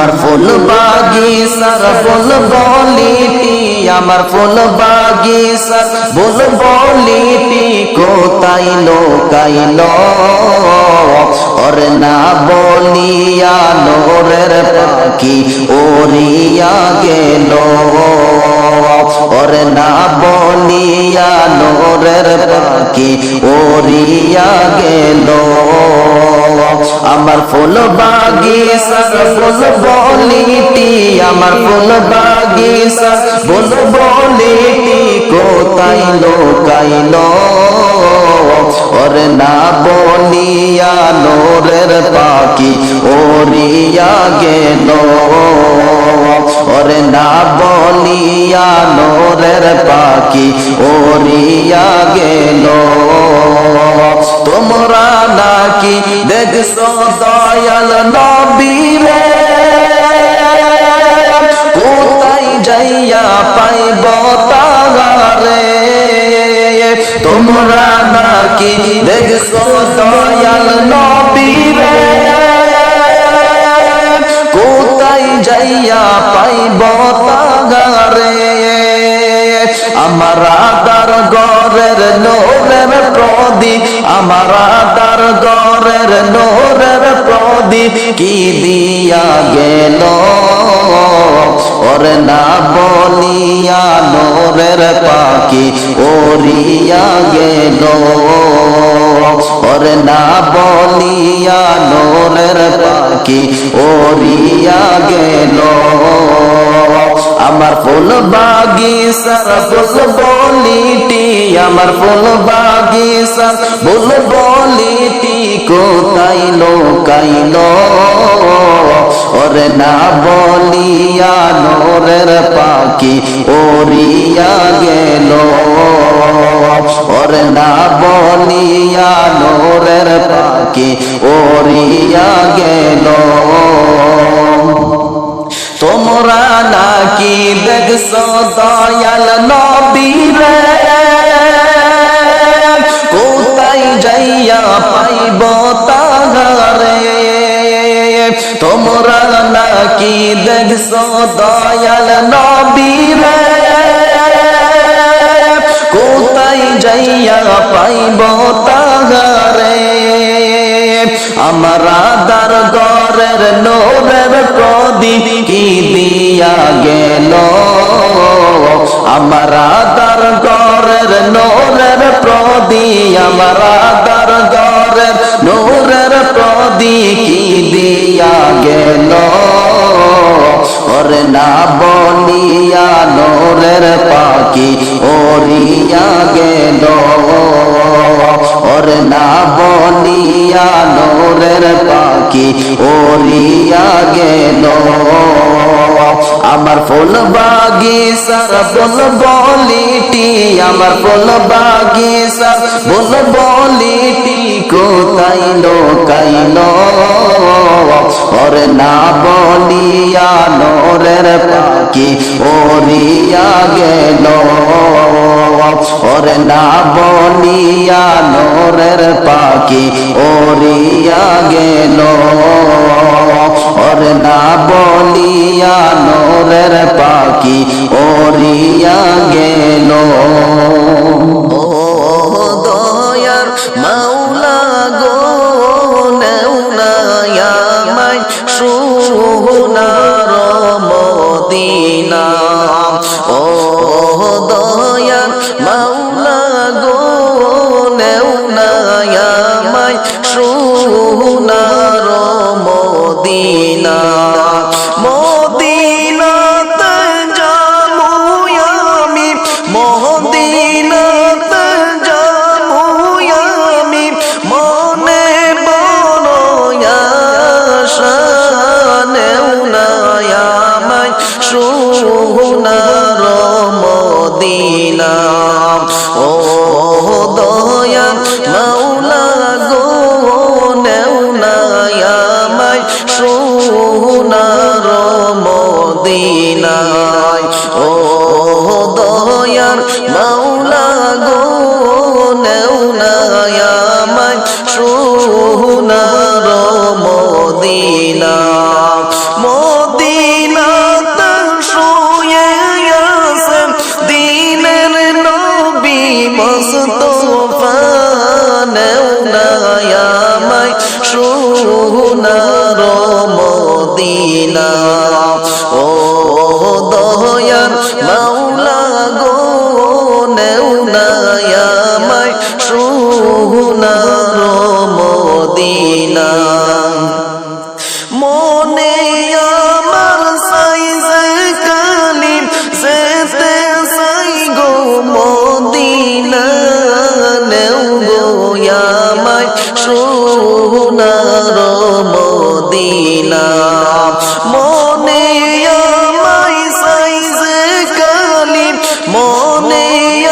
আমার ফুল বাগিচার বুলবুলিটি আমার ফুল বাগিচার বুলবুলিটি কোথায় লুকাইলো ওরে না বলিয়া নূরের পাখি উড়িয়া গেল ওরে না বলিয়া নূরের পাখি উড়িয়া গেল আমার ফুল বাগিচার বুলবুলিটি আমার ফুল বাগিচার বুলবুলিটি কোথায় লুকাইলো ওরে না বলিয়া নূরের পাখি উড়িয়া গেল ওরে না বলিয়া নূরের পাখি উড়িয়া গেল তোমরা নাকি দেখছো দয়াল নবীরে কোথায় যাইয়া পাইব তারে তোমরা নাকি দেখছো দয়াল নবীরে কোথায় যাইয়া পাইব তারে আমার আদার ঘরের নূরের প্রদীপ আমার আদার ঘরের নূরের প্রদীপ কি দিয়া গেল ওরে না বলিয়া নূরের পাখি উড়িয়া গেল ওরে না বলিয়া নূরের পাখি উড়িয়া গেল আমার ফুল বাগিচার বুলবুলিটি আমার ফুল বাগিচার বুলবুলিটি কোথায় লুকাইলো ওরে না বলিয়া নূরের পাখি উড়িয়া গেল ওরে না বলিয়া নূরের পাখি উড়িয়া গেল তোমরা নাকি দেখছো দয়াল নবীরে কোথায় যাইয়া পাইব তারে তোমরা নাকি দেখছো দয়াল নবীরে কোথায় যাইয়া পাইব তারে আমার আদার ঘরের নূরের প্রদীপ কি দিয়া গেল আমার আদার ঘরের নূরের প্রদীপ আমার আদার ঘরের নূরের প্রদীপ কি দিয়া গেল ওরে না বলিয়া নূরের পাখি উড়িয়া গেল ওরে না বলিয়া নূরের পাখি উড়িয়া গেল আমার ফুল বাগিচার বুলবুলিটি আমার ফুল বাগিচার বুলবুলিটি কোথায় লুকাইলো ওরে না বলিয়া নূরের পাখি উড়িয়া গেল ওরে না বলিয়া নূরের পাখি উড়িয়া গেল ওরে না বলিয়া নূরের পাখি উড়িয়া গেল ও দয়ার মাওলা গো নেউনায়া মাই সোনার মদিনা ও দয়ার মাওলা গো নেউনায়া মাই সোনার মদিনা মদিনাতে যাবো আমি মদিনাতে যাবো আমি মনে বড় আশা নেউনায় আমায় সোনার মদিনা ও দয়া মাওলা গো নেউনায় আমায় সোনার মদিনায় ও দয়ার মাওলা গো নেউনায় আমায় সোনার মদিনা মদিনাতে শুয়ে আছেন দিনের নবী মুস্তাফা নেও না আমায় সোনার মদিনা ও দয়ার মাওলা গো নেও না আমায় সোনার মদিনা মনে আমার সাইজে কালিম যেতে চাই গো মদিনা নেও গো আমায় সোনার মদিনা মনে আমায় সাইজে কালিম মনে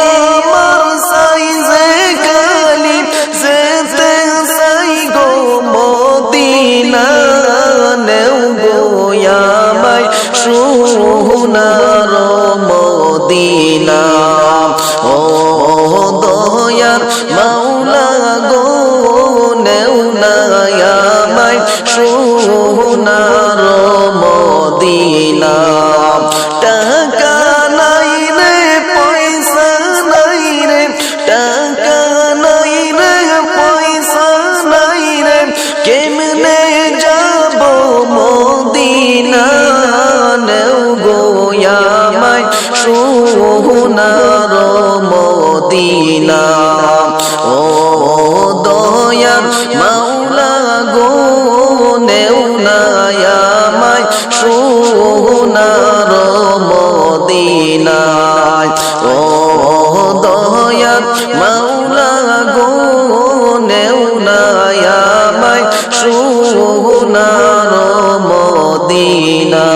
আমার সাইজে কালিম যেতে চাই গো মদিনা নেও গো আমায় সোনার মদিনা ও দয়ার মাওলা গো নেও না আমায় সোনার মদিনা টাকা নাই রে পয়সা নাই রে টাকা নাই রে পয়সা নাই রে কেমনে যাব মদিনা নেও গো আমায় সোনার মদিনা ও দয়ার মাওলা গো নেও না আমায় সোনার মদিনা ও দয়ার মাওলা গো নেও না আমায় সোনার মদিনা